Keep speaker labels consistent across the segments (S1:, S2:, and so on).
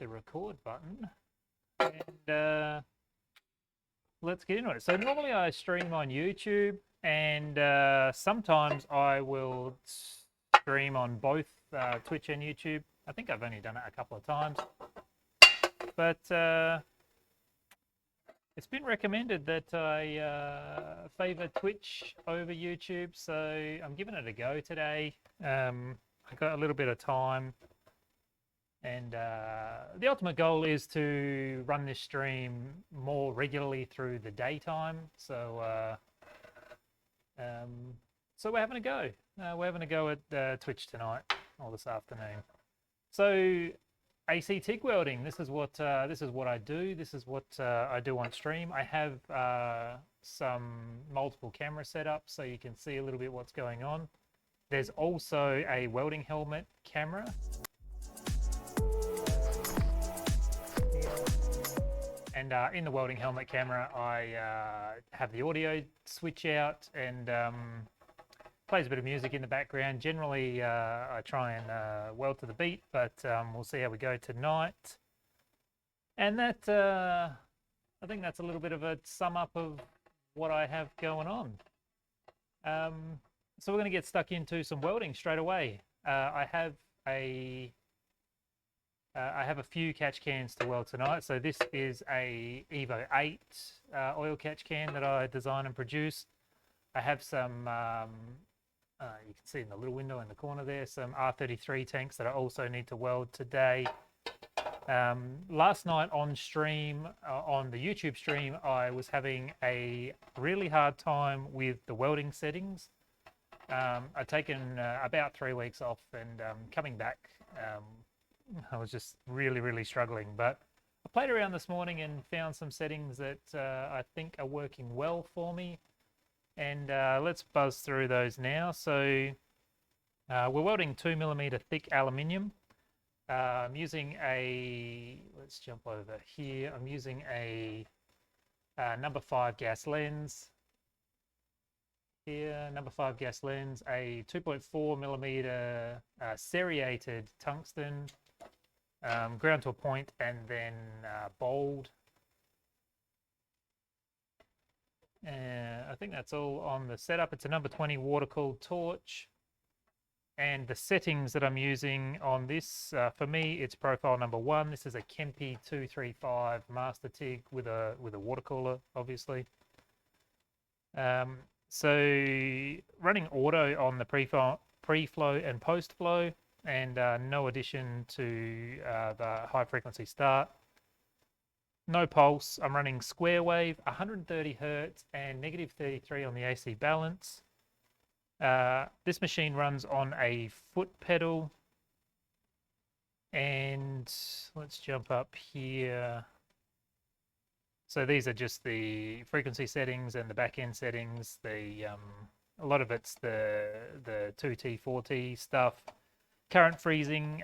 S1: the record button and let's get into it. So normally I stream on YouTube and sometimes I will stream on both Twitch and YouTube. I think I've only done it a couple of times, but it's been recommended that I favour Twitch over YouTube, so I'm giving it a go today. I got a little bit of time, and the ultimate goal is to run this stream more regularly through the daytime. So, so we're having a go. We're having a go at Twitch tonight or this afternoon. So, AC TIG welding. This is what I do. This is what I do on stream. I have some multiple camera setups so you can see a little bit what's going on. There's also a welding helmet camera. And in the welding helmet camera, I have the audio switch out and plays a bit of music in the background. Generally, I try and weld to the beat, but we'll see how we go tonight. And that, I think that's a little bit of a sum up of what I have going on. So we're going to get stuck into some welding straight away. I have a few catch cans to weld tonight. So this is a Evo 8 oil catch can that I design and produce. I have some, you can see in the little window in the corner there, some R33 tanks that I also need to weld today. Last night on stream, on the YouTube stream, I was having a really hard time with the welding settings. I'd taken about 3 weeks off, and coming back, I was just really struggling. But I played around this morning and found some settings that I think are working well for me. And let's buzz through those now. So we're welding 2mm thick aluminium. I'm using a, let's jump over here. I'm using a number 5 gas lens. Here, number 5 gas lens, a 2.4mm serrated tungsten, ground to a point, and then bold. I think that's all on the setup. It's a number 20 water-cooled torch. And the settings that I'm using on this, for me, it's profile number 1. This is a Kempe 235 Master TIG with a water cooler, obviously. So running auto on the pre-flow and post-flow, and no addition to the high-frequency start. No pulse. I'm running square wave, 130 Hertz and -33 on the AC balance. This machine runs on a foot pedal. And let's jump up here. So these are just the frequency settings and the back end settings. A lot of it's the 2T, 4T stuff. Current freezing,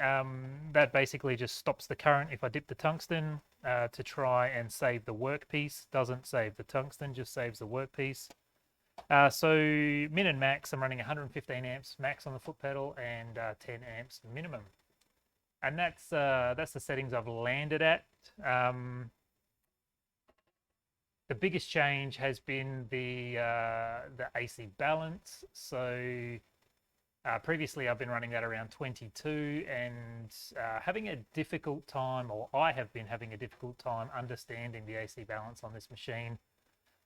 S1: that basically just stops the current if I dip the tungsten to try and save the workpiece. Doesn't save the tungsten, just saves the workpiece. So min and max, I'm running 115 amps max on the foot pedal and 10 amps minimum. And that's the settings I've landed at. The biggest change has been the AC balance. So previously I've been running that around 22 and having a difficult time, or I have been having a difficult time understanding the AC balance on this machine.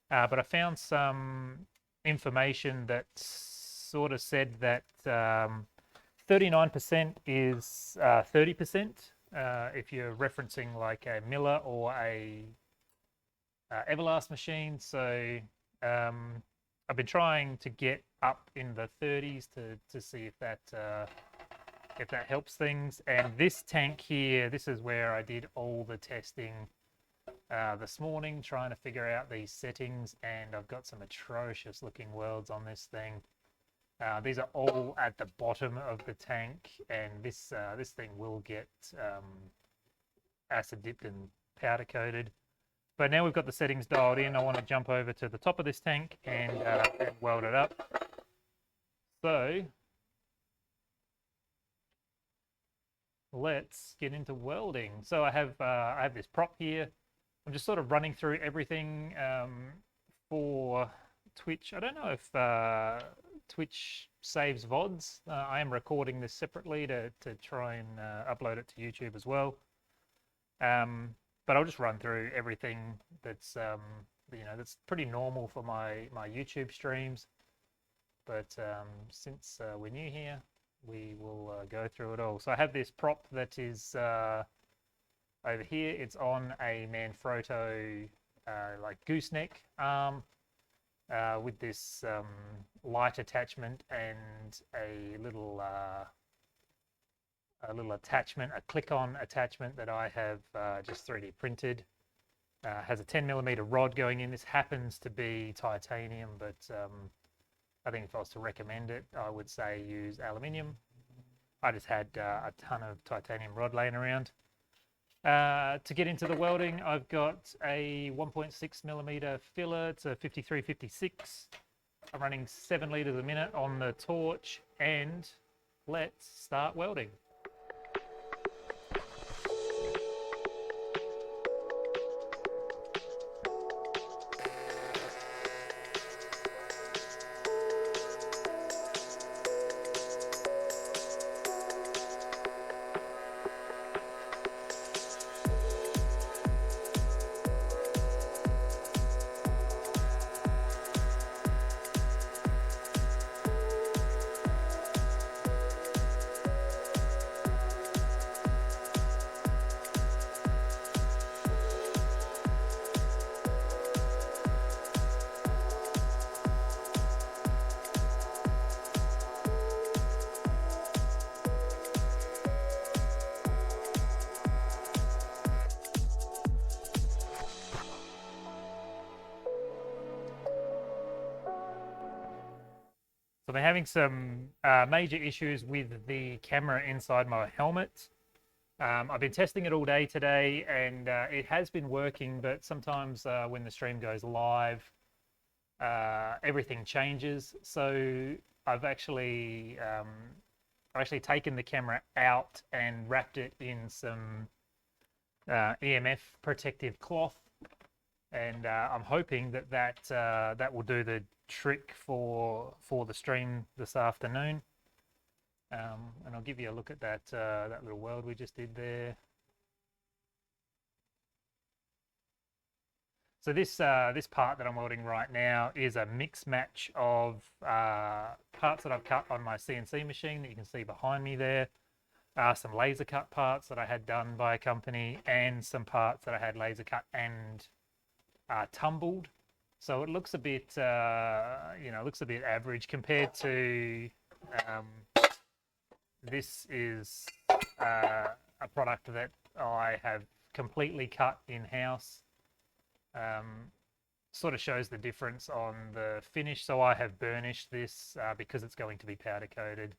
S1: But I found some information that sort of said that 39% is 30% if you're referencing like a Miller or a Everlast machine. So I've been trying to get up in the 30s to see if that helps things. And this tank here, this is where I did all the testing this morning, trying to figure out these settings, and I've got some atrocious looking welds on this thing. These are all at the bottom of the tank, and this thing will get acid dipped and powder coated. But now we've got the settings dialed in, I want to jump over to the top of this tank and weld it up. So let's get into welding. So I have this prop here. I'm just sort of running through everything for Twitch. I don't know if Twitch saves VODs. I am recording this separately to try and upload it to YouTube as well. But I'll just run through everything that's that's pretty normal for my YouTube streams. But since we're new here, we will go through it all. So I have this prop that is over here. It's on a Manfrotto like gooseneck arm with this light attachment and a little attachment, a click-on attachment that I have just 3D printed. Has a 10mm rod going in. This happens to be titanium, but I think if I was to recommend it, I would say use aluminium. I just had a ton of titanium rod laying around. To get into the welding, I've got a 1.6mm filler. It's a 5356. I'm running 7 liters a minute on the torch, and let's start welding. So I've been having some major issues with the camera inside my helmet. I've been testing it all day today, and it has been working, but sometimes when the stream goes live, everything changes. So I've actually taken the camera out and wrapped it in some EMF protective cloth, and I'm hoping that will do the trick for the stream this afternoon. And I'll give you a look at that little weld we just did there. So this part that I'm welding right now is a mix match of parts that I've cut on my CNC machine that you can see behind me there. Some laser cut parts that I had done by a company, and some parts that I had laser cut and tumbled. So it looks a bit, looks a bit average compared to this is a product that I have completely cut in-house. Sort of shows the difference on the finish. So I have burnished this because it's going to be powder coated.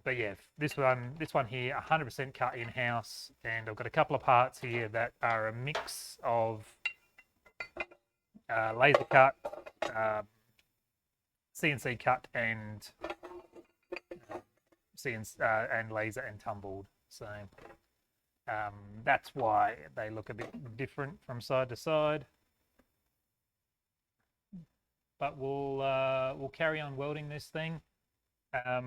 S1: But yeah, this one here, 100% cut in-house, and I've got a couple of parts here that are a mix of laser cut, CNC cut, and and laser and tumbled. So that's why they look a bit different from side to side. But we'll carry on welding this thing. I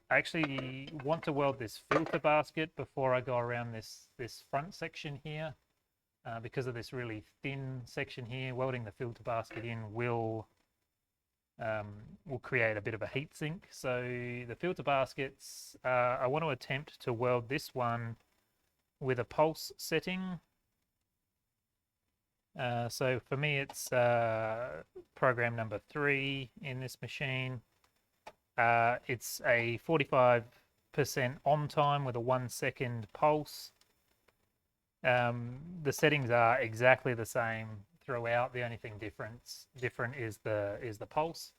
S1: actually want to weld this filter basket before I go around this front section here. Because of this really thin section here, welding the filter basket in will create a bit of a heat sink. So the filter baskets, I want to attempt to weld this one with a pulse setting. So for me, it's program number 3 in this machine. It's a 45% on time with a 1-second pulse. The settings are exactly the same throughout. The only thing different is the pulse.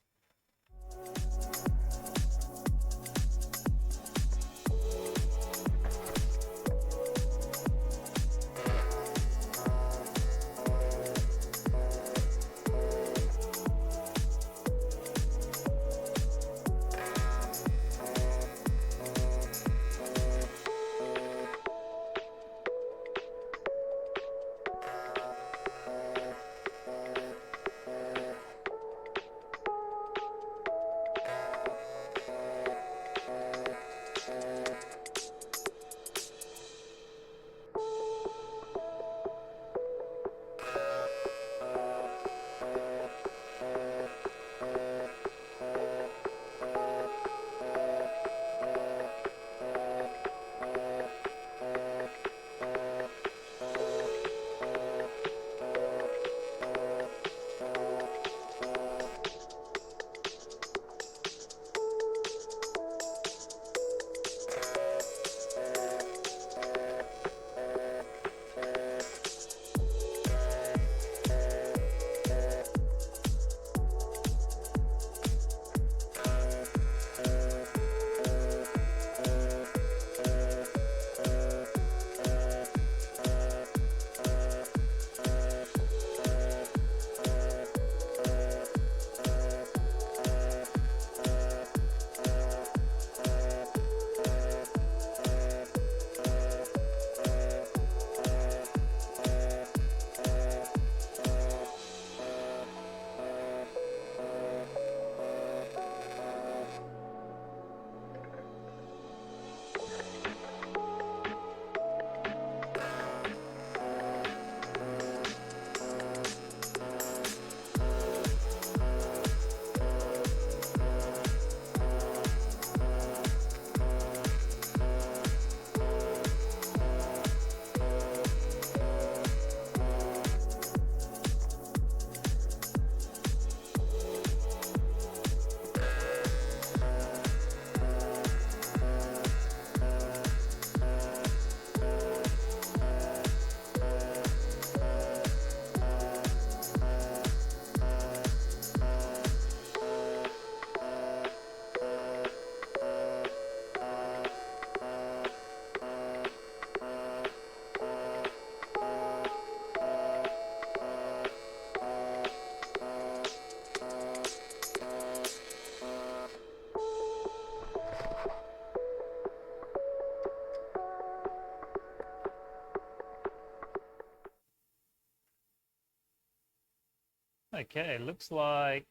S1: Okay, looks like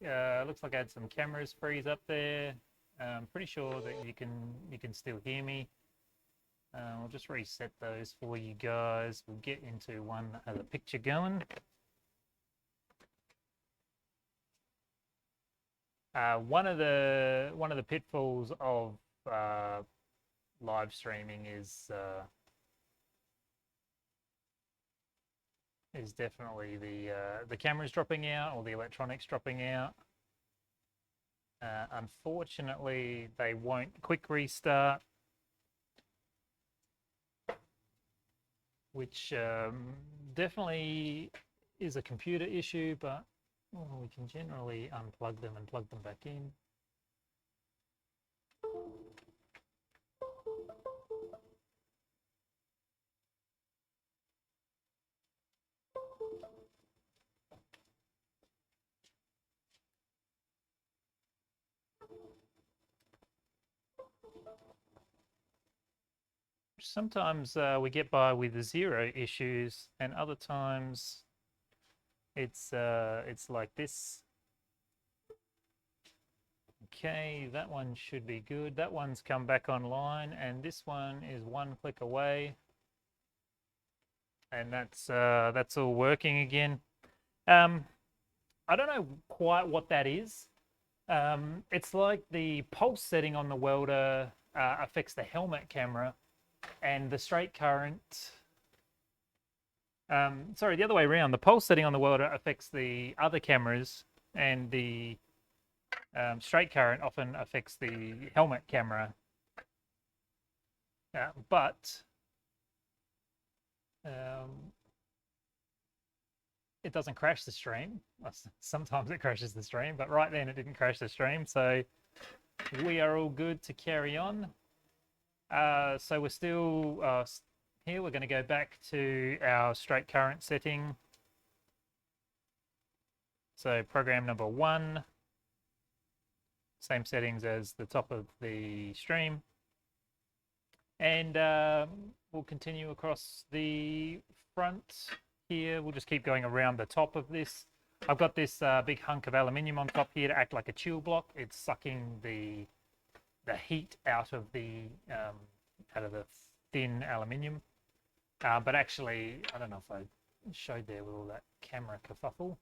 S1: I had some cameras freeze up there. I'm pretty sure that you can still hear me. I'll just reset those for you guys. We'll get into one other picture going. One of the pitfalls of live streaming is definitely the cameras dropping out or the electronics dropping out. Unfortunately, they won't quick restart, which definitely is a computer issue, but we can generally unplug them and plug them back in. Sometimes we get by with 0 issues, and other times it's like this. Okay, that one should be good. That one's come back online, and this one is 1 click away, and that's all working again. I don't know quite what that is. It's like the pulse setting on the welder affects the helmet camera, and the straight current. Sorry, the other way around. The pulse setting on the welder affects the other cameras, and the straight current often affects the helmet camera. But it doesn't crash the stream. Sometimes it crashes the stream, but right then it didn't crash the stream, so we are all good to carry on. So we're still here. We're going to go back to our straight current setting. So program number 1, same settings as the top of the stream. And we'll continue across the front here. We'll just keep going around the top of this. I've got this big hunk of aluminium on top here to act like a chill block. It's sucking the heat out of the thin aluminium. But actually, I don't know if I showed there with all that camera kerfuffle.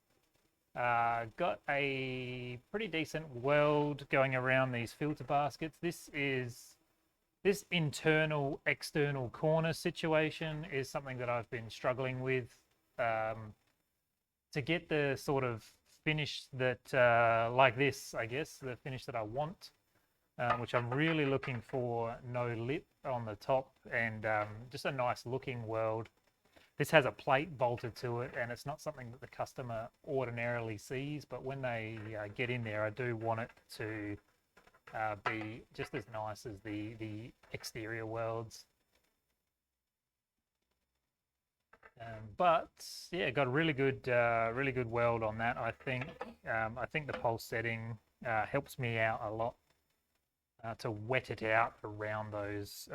S1: Got a pretty decent weld going around these filter baskets. This internal external corner situation is something that I've been struggling with to get the sort of finish that like this, I guess, the finish that I want, which I'm really looking for. No lip on the top, and just a nice looking weld. This has a plate bolted to it, and it's not something that the customer ordinarily sees, but when they get in there, I do want it to be just as nice as the exterior welds. But yeah, got a really good weld on that. I think the pulse setting helps me out a lot to wet it out around those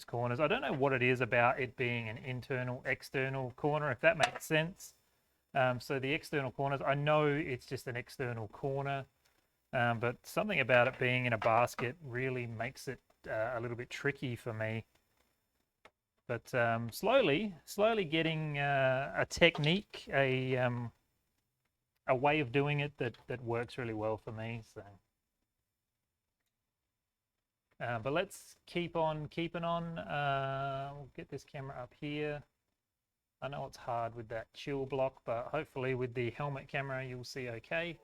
S1: corners. I don't know what it is about it being an internal external corner, if that makes sense. So the external corners, I know it's just an external corner, but something about it being in a basket really makes it a little bit tricky for me. But slowly getting a technique, a way of doing it that works really well for me. So, but let's keep on keeping on. We'll get this camera up here. I know it's hard with that chill block, but hopefully with the helmet camera you'll see okay.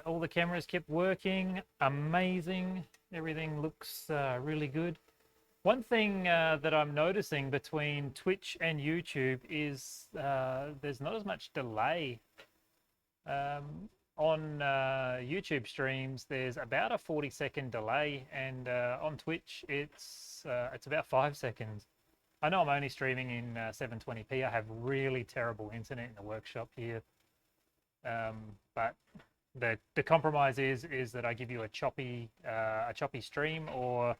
S1: all the cameras kept working. Amazing. Everything looks really good. One thing that I'm noticing between Twitch and YouTube is there's not as much delay. On YouTube streams, there's about a 40-second delay, and on Twitch, it's about 5 seconds. I know I'm only streaming in 720p. I have really terrible internet in the workshop here, but the compromise is that I give you a choppy stream or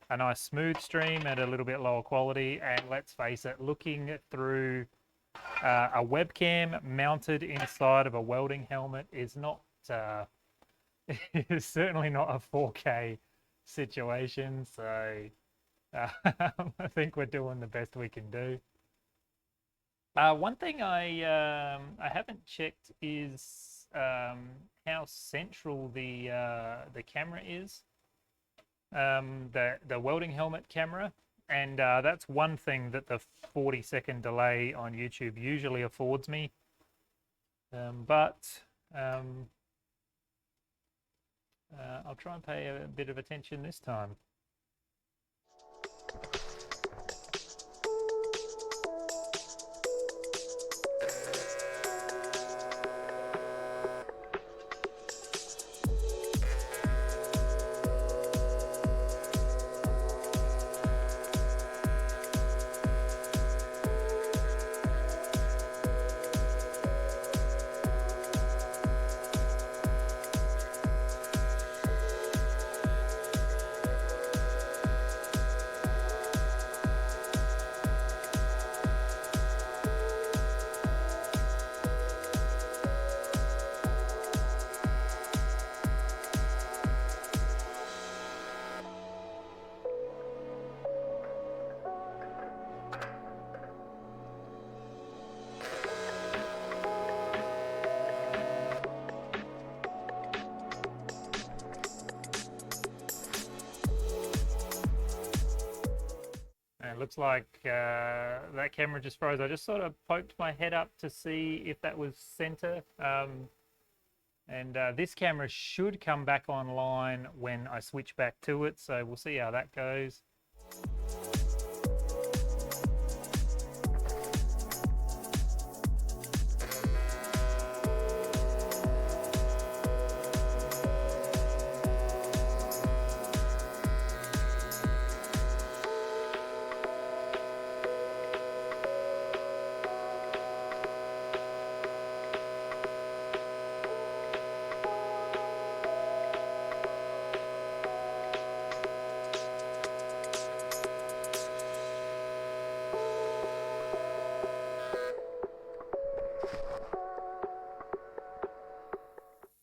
S1: a nice smooth stream at a little bit lower quality. And let's face it, looking through a webcam mounted inside of a welding helmet is not is certainly not a 4K situation. So I think we're doing the best we can do. One thing I haven't checked is how central the camera is, the welding helmet camera, and that's one thing that the 40-second delay on YouTube usually affords me. But I'll try and pay a bit of attention this time. It looks like that camera just froze. I just sort of poked my head up to see if that was center. And this camera should come back online when I switch back to it. So we'll see how that goes.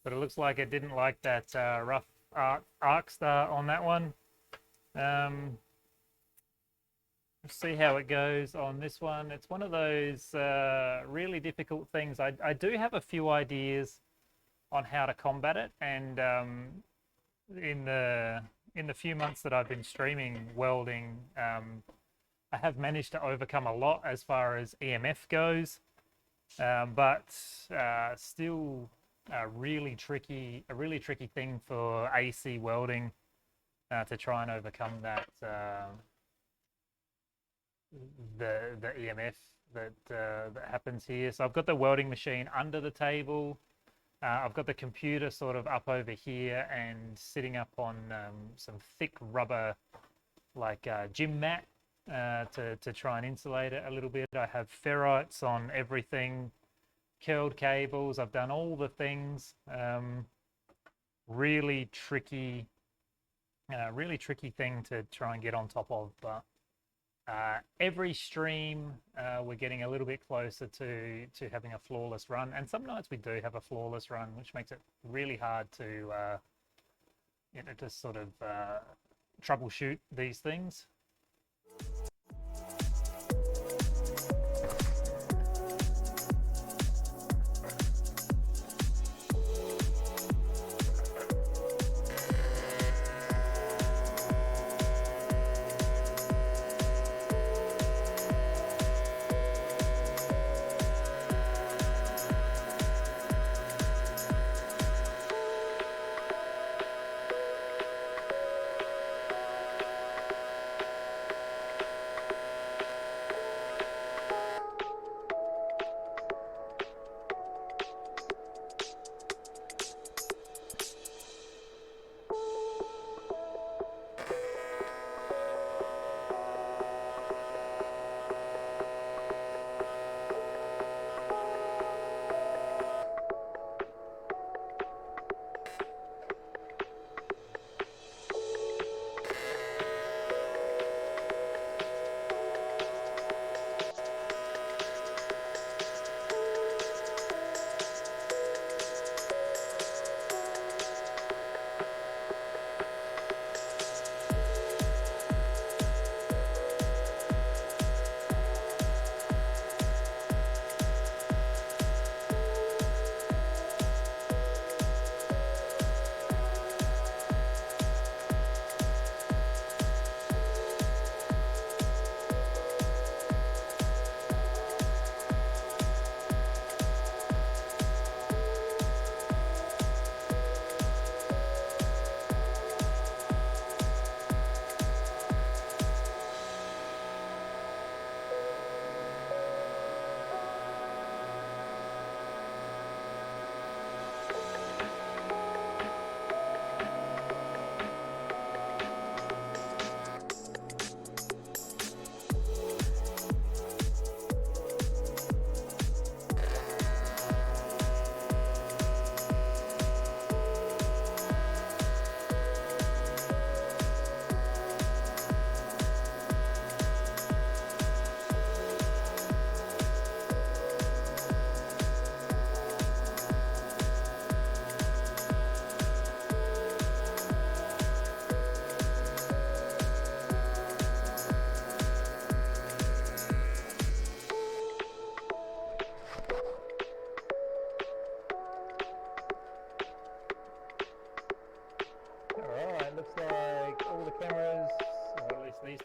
S1: But it looks like it didn't like that rough arc star on that one. Let's see how it goes on this one. It's one of those really difficult things. I do have a few ideas on how to combat it, and in the few months that I've been streaming welding, I have managed to overcome a lot as far as EMF goes, but still a really tricky thing for AC welding to try and overcome that the EMF that happens here. So I've got the welding machine under the table. I've got the computer sort of up over here and sitting up on some thick rubber like gym mat to try and insulate it a little bit. I have ferrites on everything, curled cables. I've done all the things. Really tricky thing to try and get on top of, but every stream we're getting a little bit closer to having a flawless run, and some nights we do have a flawless run, which makes it really hard to just sort of troubleshoot these things.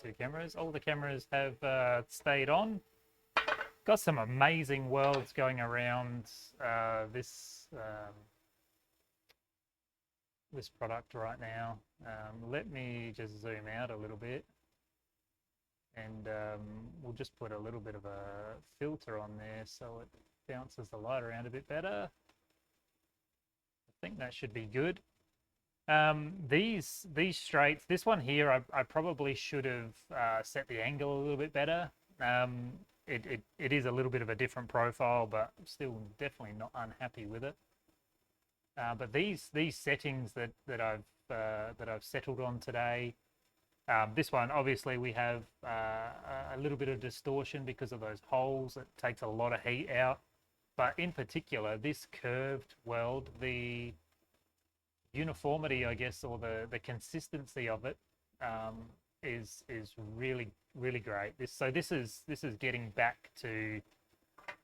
S1: two cameras. All the cameras have stayed on. Got some amazing welds going around this this product right now. Let me just zoom out a little bit, and we'll just put a little bit of a filter on there so it bounces the light around a bit better. I think that should be good. These straights, this one here, I probably should have set the angle a little bit better. It is a little bit of a different profile, but I'm still definitely not unhappy with it. But these settings that I've settled on today, this one obviously we have a little bit of distortion because of those holes. It takes a lot of heat out, but in particular this curved weld, the uniformity, I guess, or the consistency of it is really great. This is getting back to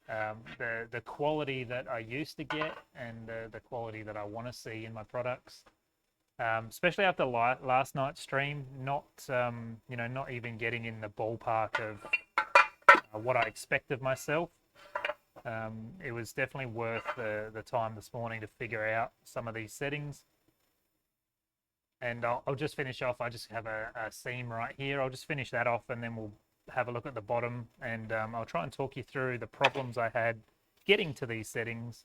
S1: the quality that I used to get and the quality that I want to see in my products, especially after last night's stream. Not you know, not even getting in the ballpark of what I expect of myself. It was definitely worth the time this morning to figure out some of these settings. And I'll just finish off. I just have a seam right here. I'll just finish that off, and then we'll have a look at the bottom, and I'll try and talk you through the problems I had getting to these settings.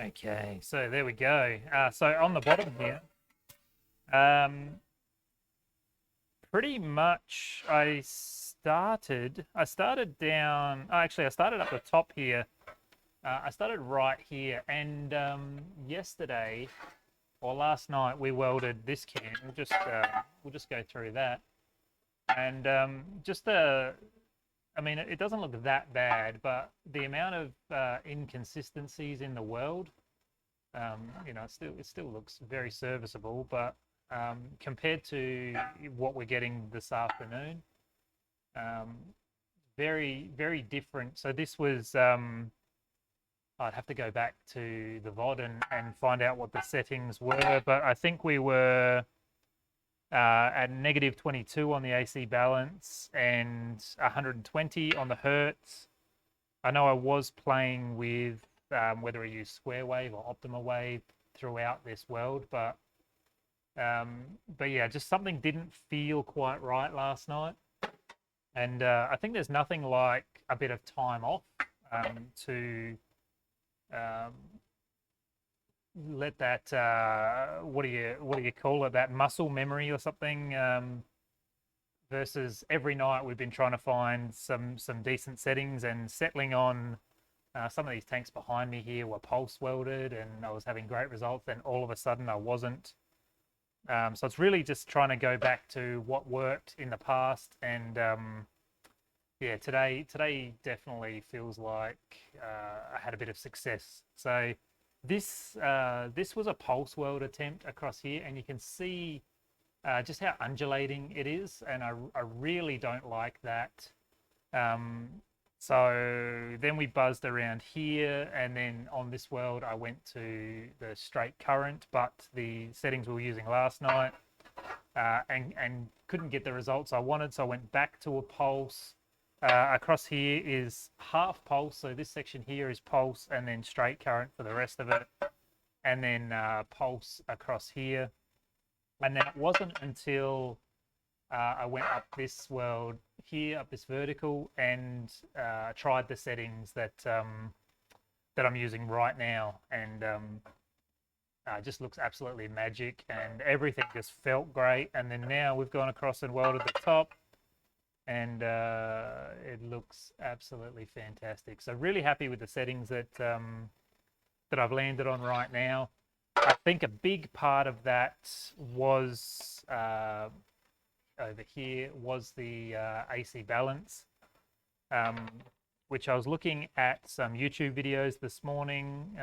S1: Okay, so there we go. So on the bottom here, pretty much I started down. Oh, actually, I started up the top here. I started right here, and yesterday or last night we welded this can. We'll just go through that, and I mean, it doesn't look that bad, but the amount of inconsistencies in the weld, you know, it still looks very serviceable, but compared to what we're getting this afternoon, very different. So this was, I'd have to go back to the VOD and find out what the settings were, but I think we were at -22 on the AC balance and 120 on the hertz. I know I was playing with whether I use square wave or optima wave throughout this weld, but yeah, just something didn't feel quite right last night, and I think there's nothing like a bit of time off to let that what do you call it, that muscle memory or something, versus every night we've been trying to find some decent settings and settling on. Some of these tanks behind me here were pulse welded and I was having great results, then all of a sudden I wasn't. So it's really just trying to go back to what worked in the past, and yeah, today definitely feels like I had a bit of success. So this was a pulse weld attempt across here, and you can see just how undulating it is, and I really don't like that. So then we buzzed around here, and then on this weld I went to the straight current, but the settings we were using last night, and couldn't get the results I wanted, so I went back to a pulse. Across here is half pulse, so this section here is pulse and then straight current for the rest of it, and then pulse across here. And then it wasn't until I went up this weld here, up this vertical, and tried the settings that I'm using right now, and just looks absolutely magic, and everything just felt great. And then now we've gone across and welded the top, and it looks absolutely fantastic. So really happy with the settings that that I've landed on right now. I think a big part of that was over here was the AC balance, which I was looking at some YouTube videos this morning.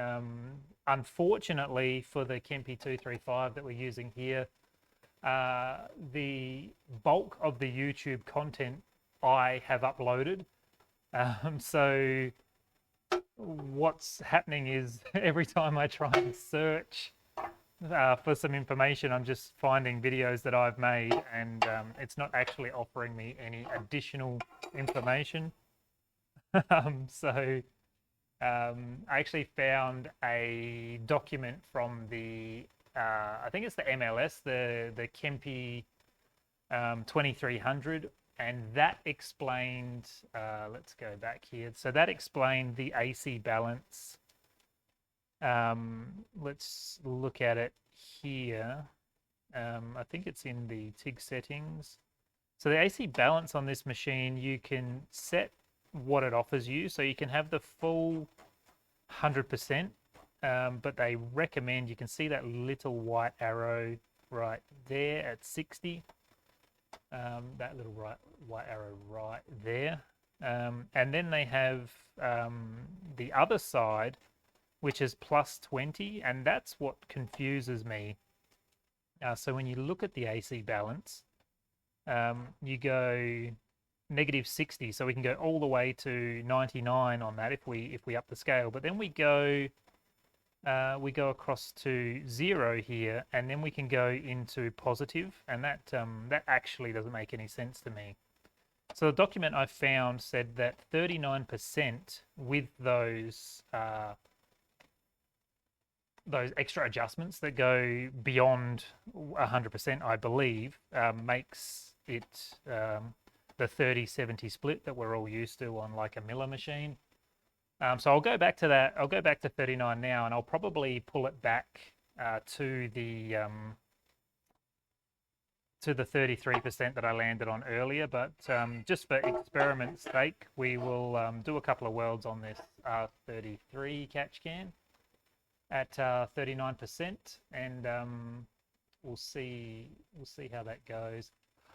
S1: Unfortunately for the Kempe 235 that we're using here, the bulk of the YouTube content I have uploaded. So what's happening is every time I try and search for some information, I'm just finding videos that I've made, and it's not actually offering me any additional information. So I actually found a document from the I think it's the MLS, the Kempe 2300, and that explained, let's go back here. So that explained the AC balance. Let's look at it here. I think it's in the TIG settings. So the AC balance on this machine, you can set what it offers you. So you can have the full 100%, but they recommend, you can see that little white arrow right there at 60. That little white arrow right there. And then they have the other side, which is plus 20, and that's what confuses me. So when you look at the AC balance, you go negative 60, so we can go all the way to 99 on that if we up the scale. But then we go across to 0 here, and then we can go into positive, and that actually doesn't make any sense to me. So the document I found said that 39% with those extra adjustments that go beyond 100%, I believe, makes it the 30-70 split that we're all used to on like a Miller machine. So I'll go back to that. I'll go back to 39 now, and I'll probably pull it back to the 33% that I landed on earlier. But just for experiment's sake, we will do a couple of welds on this R33 catch can at 39%, and we'll see how that goes.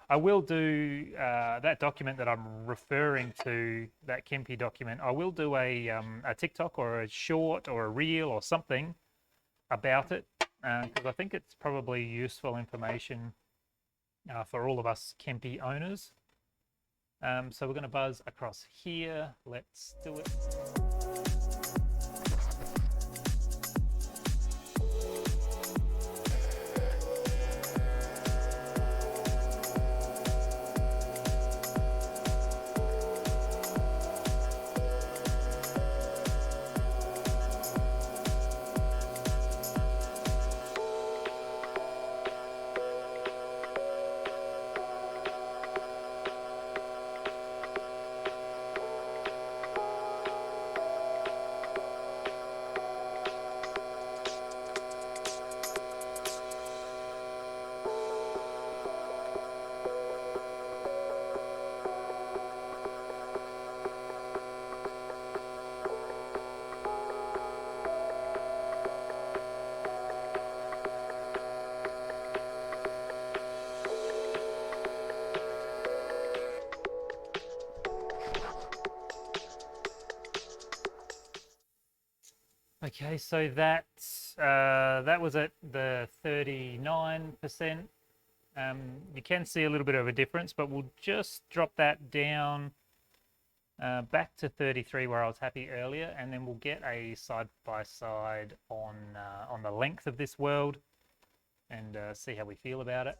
S1: I will do that document that I'm referring to, that Kempe document. I will do a TikTok or a short or a reel or something about it, because I think it's probably useful information for all of us Kempe owners. So we're going to buzz across here. Let's do it. Okay, so that was at the 39%. You can see a little bit of a difference, but we'll just drop that down back to 33 where I was happy earlier, and then we'll get a side-by-side on the length of this weld and see how we feel about it.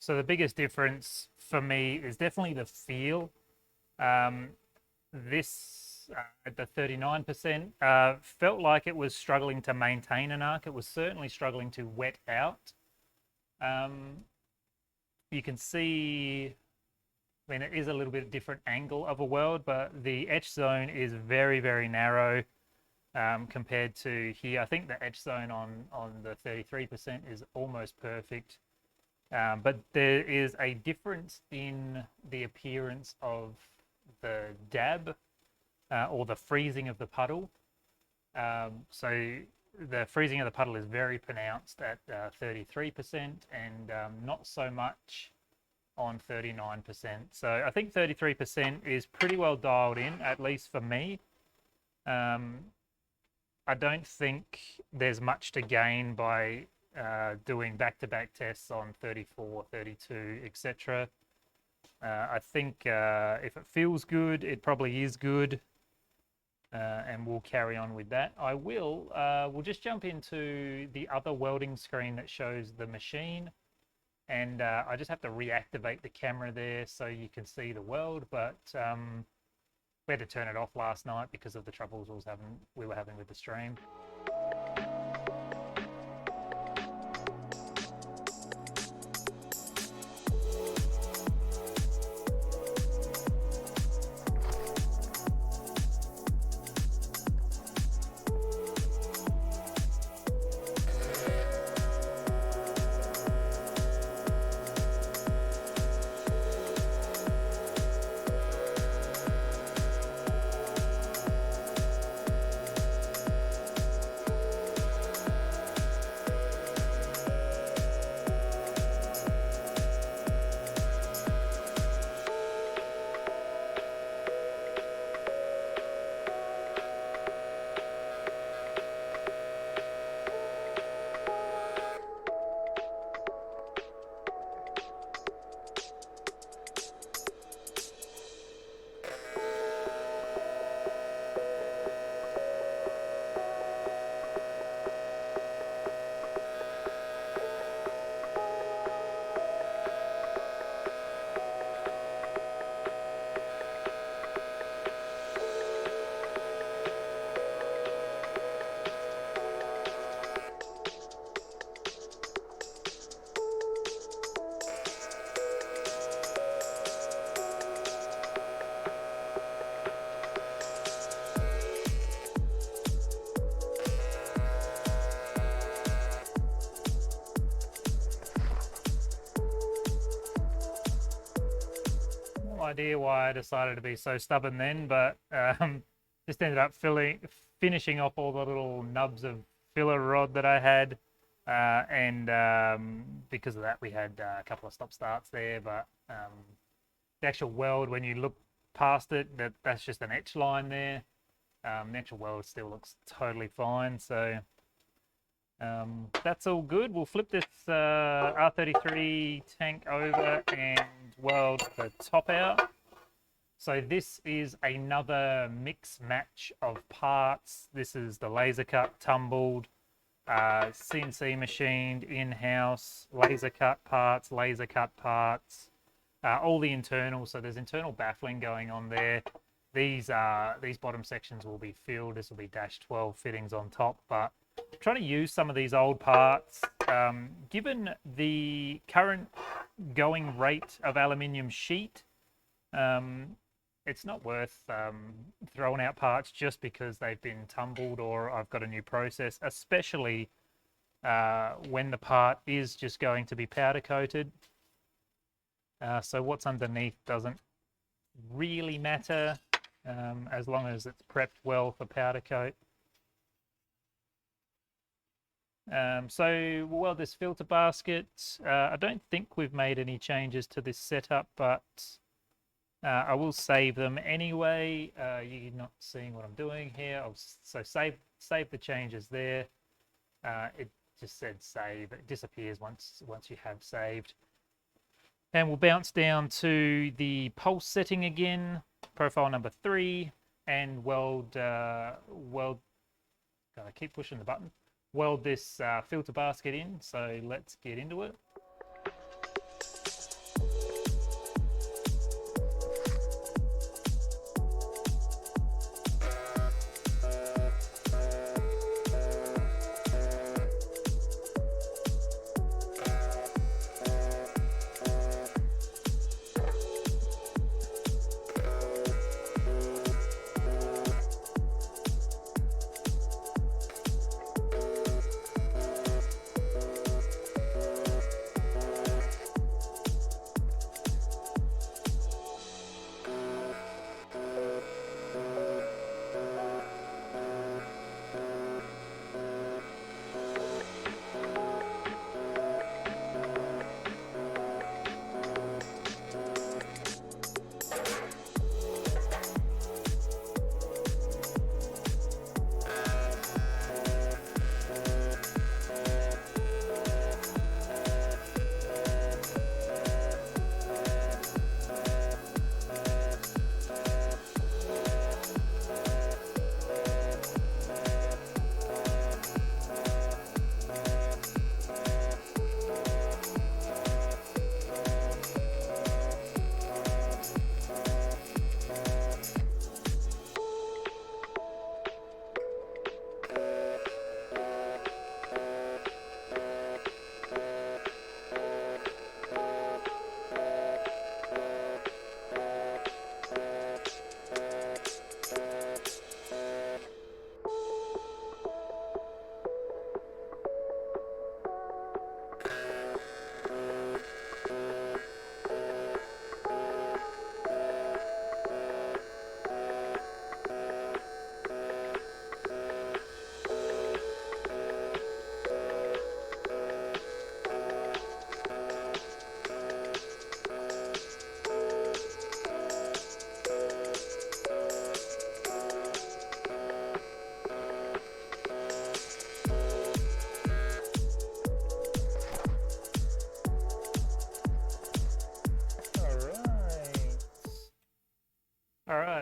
S1: So the biggest difference for me is definitely the feel. Um, this at the 39% felt like it was struggling to maintain an arc. It was certainly struggling to wet out. You can see, I mean, it is a little bit different angle of a weld, but the etch zone is very, very narrow compared to here. I think the etch zone on the 33% is almost perfect. But there is a difference in the appearance of the dab or the freezing of the puddle. So the freezing of the puddle is very pronounced at 33% and not so much on 39%. So I think 33% is pretty well dialed in, at least for me. I don't think there's much to gain by doing back-to-back tests on 34, 32, etc. I think if it feels good, it probably is good, and we'll carry on with that. We'll just jump into the other welding screen that shows the machine, and I just have to reactivate the camera there so you can see the weld, but we had to turn it off last night because of the troubles we were having with the stream. No idea why I decided to be so stubborn then, but just ended up finishing off all the little nubs of filler rod that I had, and because of that we had a couple of stop starts there, but the actual weld, when you look past it, that's just an etch line there. The actual weld still looks totally fine, so that's all good. We'll flip this R33 tank over and weld the top out. So this is another mix match of parts. This is the laser cut, tumbled, CNC machined, in-house, laser cut parts, all the internals. So there's internal baffling going on there. These bottom sections will be filled. This will be -12 fittings on top, but I'm trying to use some of these old parts. Given the current going rate of aluminium sheet, it's not worth throwing out parts just because they've been tumbled or I've got a new process, especially when the part is just going to be powder coated. So what's underneath doesn't really matter as long as it's prepped well for powder coat. So we'll weld this filter basket. I don't think we've made any changes to this setup, but I will save them anyway. You're not seeing what I'm doing here. So save the changes there. It just said save. It disappears once you have saved. And we'll bounce down to the pulse setting again, profile number 3, and weld. Gotta keep pushing the button. Weld this filter basket in. So let's get into it.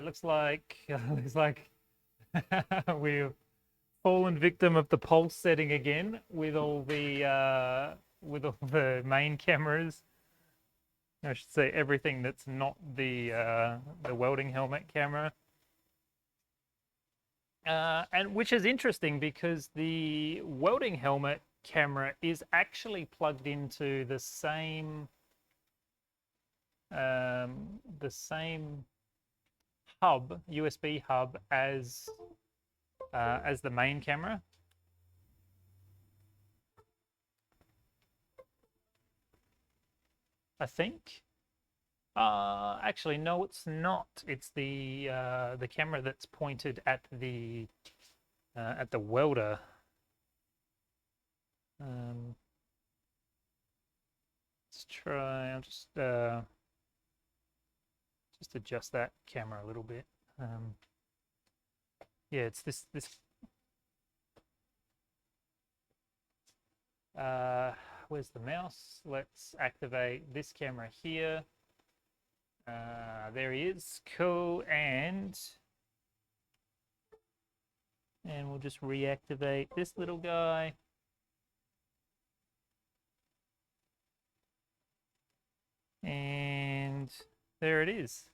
S1: right, looks like looks like we've fallen victim of the pulse setting again with all the main cameras. I should say everything that's not the welding helmet camera. And which is interesting because the welding helmet camera is actually plugged into the same hub, USB hub as the main camera. I think. Actually, no, it's not. It's the camera that's pointed at the welder. Let's try. I'll just adjust that camera a little bit. Yeah, it's this. Where's the mouse? Let's activate this camera here. There he is. Cool. And we'll just reactivate this little guy. And there it is.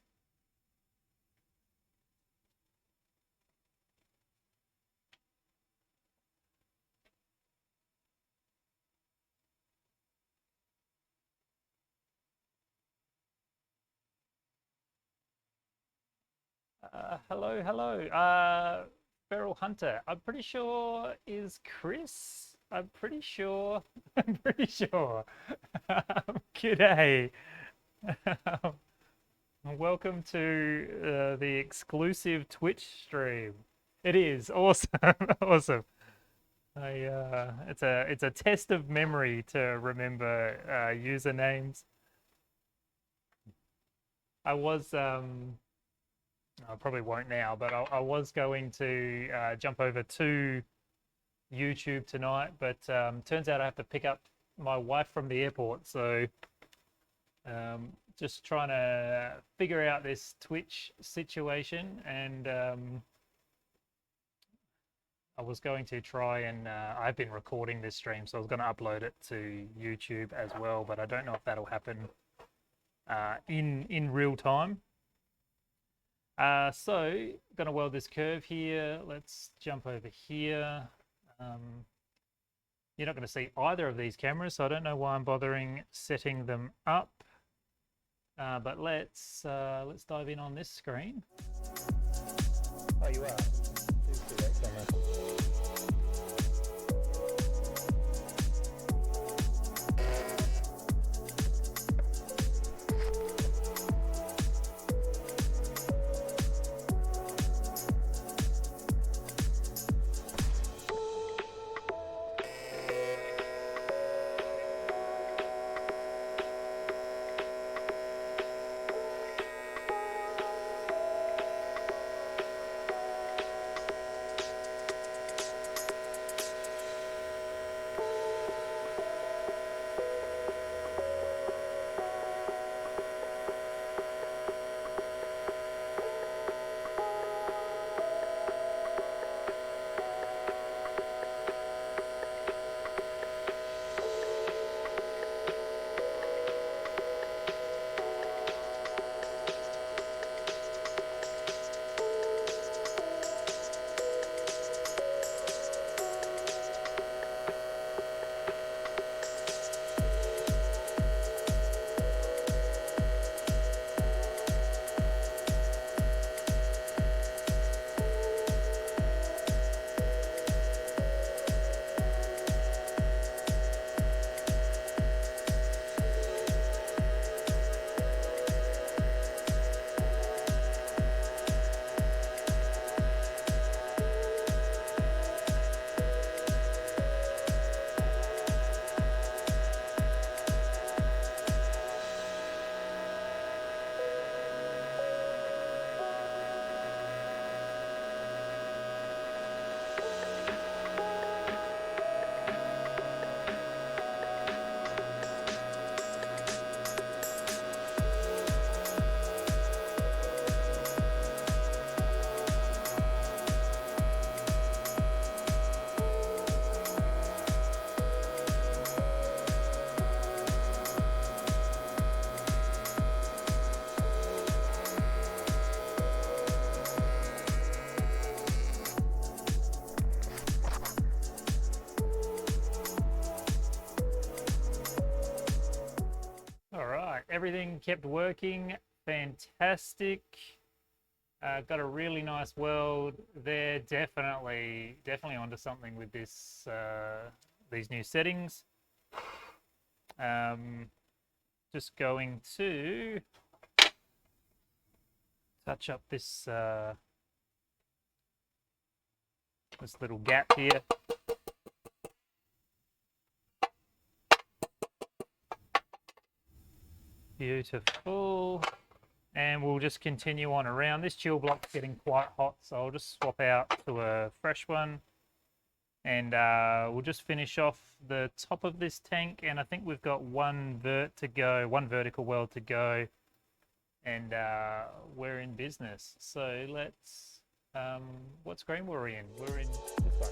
S1: Hello, hello. Feral Hunter, I'm pretty sure is Chris. I'm pretty sure. I'm pretty sure. G'day. Welcome to the exclusive Twitch stream. It is awesome, awesome. It's a test of memory to remember usernames. I was I probably won't now, but I was going to jump over to YouTube tonight, but turns out I have to pick up my wife from the airport, so just trying to figure out this Twitch situation, and I was going to try and I've been recording this stream, so I was going to upload it to YouTube as well, but I don't know if that'll happen in real time. So going to weld this curve here. Let's jump over here. You're not going to see either of these cameras, so I don't know why I'm bothering setting them up. But let's dive in on this screen. Oh, you are. Please do that camera. everything kept working. Fantastic. Got a really nice weld there. Definitely onto something with this these new settings. Just going to touch up this this little gap here. Beautiful. And we'll just continue on around. This chill block's getting quite hot, so I'll just swap out to a fresh one. And we'll just finish off the top of this tank. And I think we've got one vertical weld to go. And we're in business. So let's, what screen were we in? We're in this one.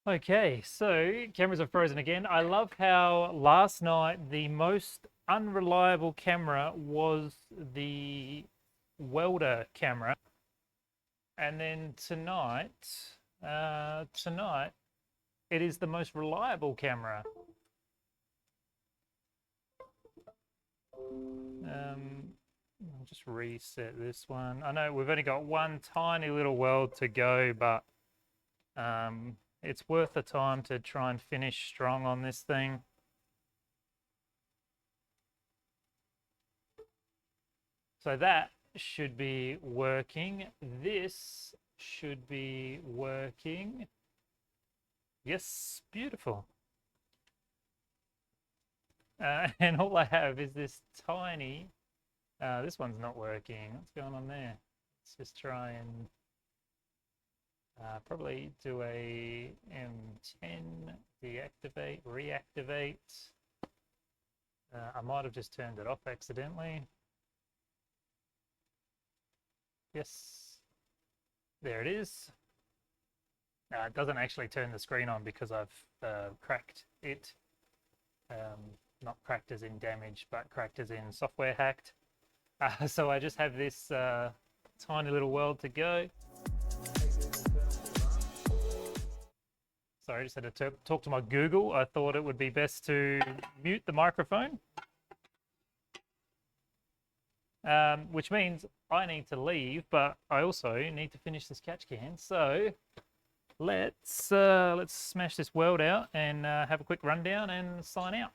S1: Okay, so cameras are frozen again. I love how last night the most unreliable camera was the welder camera. And then tonight tonight, it is the most reliable camera. I'll just reset this one. I know we've only got one tiny little weld to go, but it's worth the time to try and finish strong on this thing. So that should be working. This should be working. Yes, beautiful. And all I have is this tiny, this one's not working. What's going on there? Let's just try and probably do a M10, deactivate, reactivate. I might have just turned it off accidentally. Yes, there it is. It doesn't actually turn the screen on because I've cracked it. Not cracked as in damaged, but cracked as in software hacked. So I just have this tiny little weld to go. Sorry, I just had to talk to my Google. I thought it would be best to mute the microphone. Which means I need to leave, but I also need to finish this catch can. So let's smash this weld out and have a quick rundown and sign out.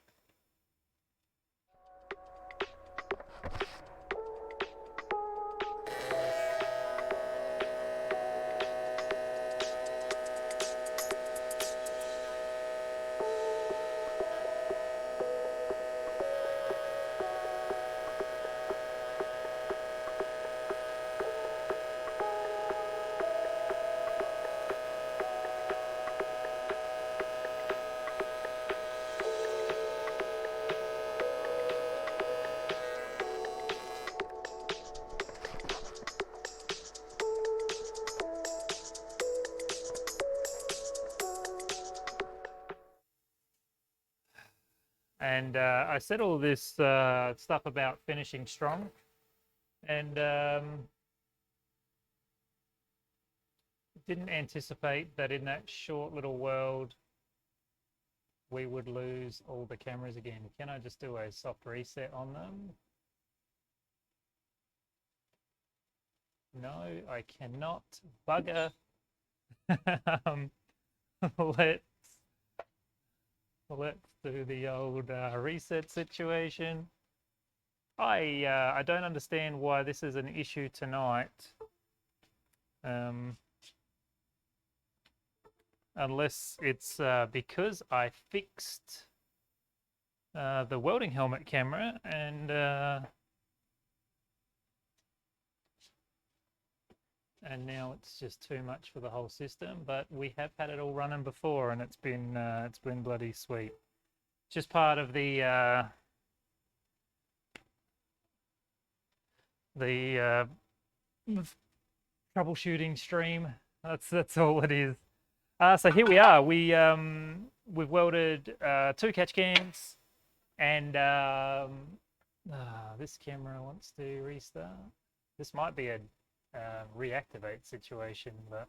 S1: And I said all this stuff about finishing strong, and didn't anticipate that in that short little world we would lose all the cameras again. Can I just do a soft reset on them? No, I cannot. Bugger. Let's do the old reset situation. I don't understand why this is an issue tonight. Unless it's because I fixed the welding helmet camera and now it's just too much for the whole system. But we have had it all running before, and it's been bloody sweet. Just part of the troubleshooting stream. That's all it is. So here we are. We've welded 2 catch cans, and this camera wants to restart. This might be a reactivate situation, but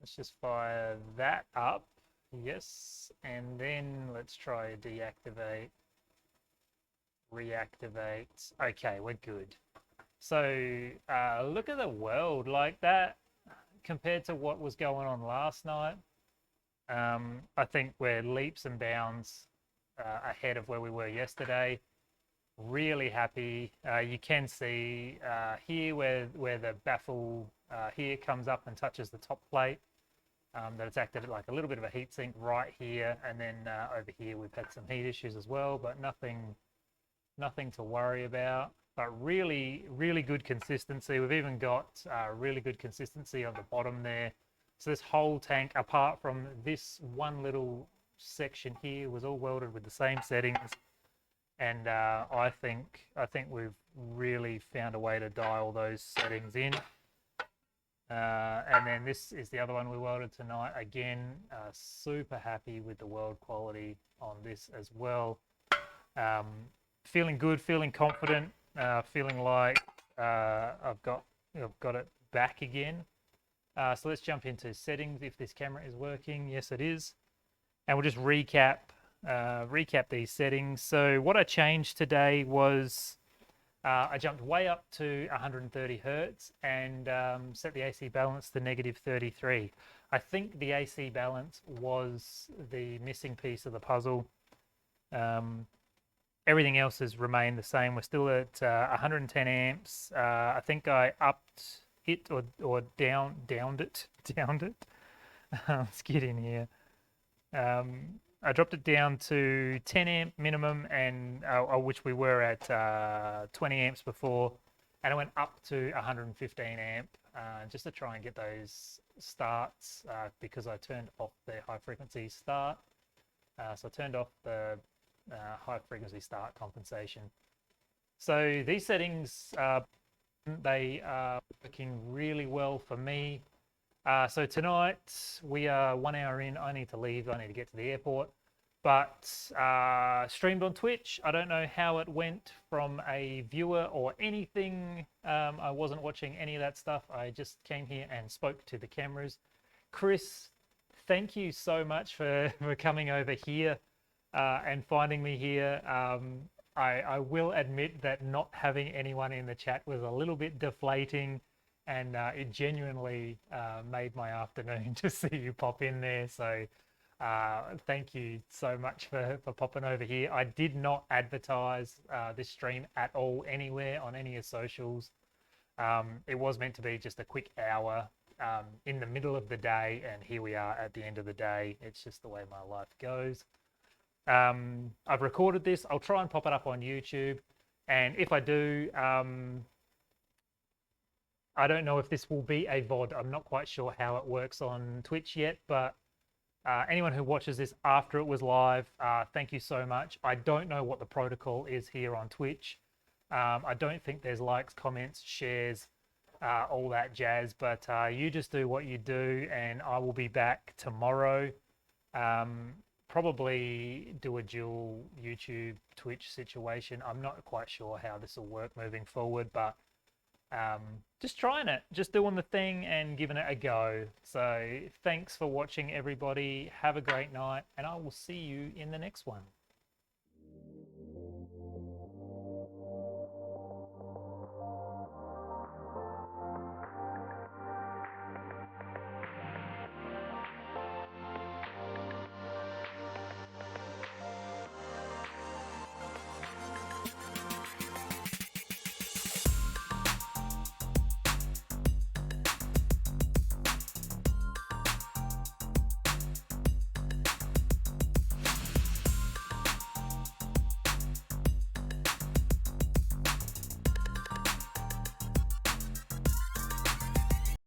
S1: let's just fire that up. Yes, and then let's try deactivate, reactivate. Okay, we're good. So look at the weld like that compared to what was going on last night. I think we're leaps and bounds ahead of where we were yesterday. Really happy. You can see here where the baffle here comes up and touches the top plate, that it's acted like a little bit of a heat sink right here, and then over here we've had some heat issues as well, but nothing to worry about. But really good consistency. We've even got really good consistency on the bottom there. So this whole tank, apart from this one little section here, was all welded with the same settings. And I think we've really found a way to dial those settings in. And then this is the other one we welded tonight. Again, super happy with the weld quality on this as well. Feeling good, feeling confident, feeling like I've got it back again. So let's jump into settings if this camera is working. Yes, it is. And we'll just recap these settings. So what I changed today was I jumped way up to 130 hertz and set the AC balance to -33. I think the AC balance was the missing piece of the puzzle. Everything else has remained the same. We're still at 110 amps. I think I upped it or downed it. Let's get in here. I dropped it down to 10 amp minimum, and which we were at 20 amps before, and I went up to 115 amp just to try and get those starts because I turned off the high frequency start. So I turned off the high frequency start compensation. So these settings, they are working really well for me. So tonight we are 1 hour in. I need to leave. I need to get to the airport. But streamed on Twitch. I don't know how it went from a viewer or anything. I wasn't watching any of that stuff. I just came here and spoke to the cameras. Chris, thank you so much for coming over here and finding me here. I will admit that not having anyone in the chat was a little bit deflating. And it genuinely made my afternoon to see you pop in there. So thank you so much for popping over here. I did not advertise this stream at all anywhere on any of socials. It was meant to be just a quick hour in the middle of the day, and here we are at the end of the day. It's just the way my life goes. I've recorded this. I'll try and pop it up on YouTube. And if I do, I don't know if this will be a VOD. I'm not quite sure how it works on Twitch yet, but anyone who watches this after it was live, thank you so much. I don't know what the protocol is here on Twitch. I don't think there's likes, comments, shares, all that jazz, but you just do what you do, and I will be back tomorrow. Probably do a dual YouTube Twitch situation. I'm not quite sure how this will work moving forward, but just trying it, just doing the thing and giving it a go. So thanks for watching, everybody. Have a great night, and I will see you in the next one.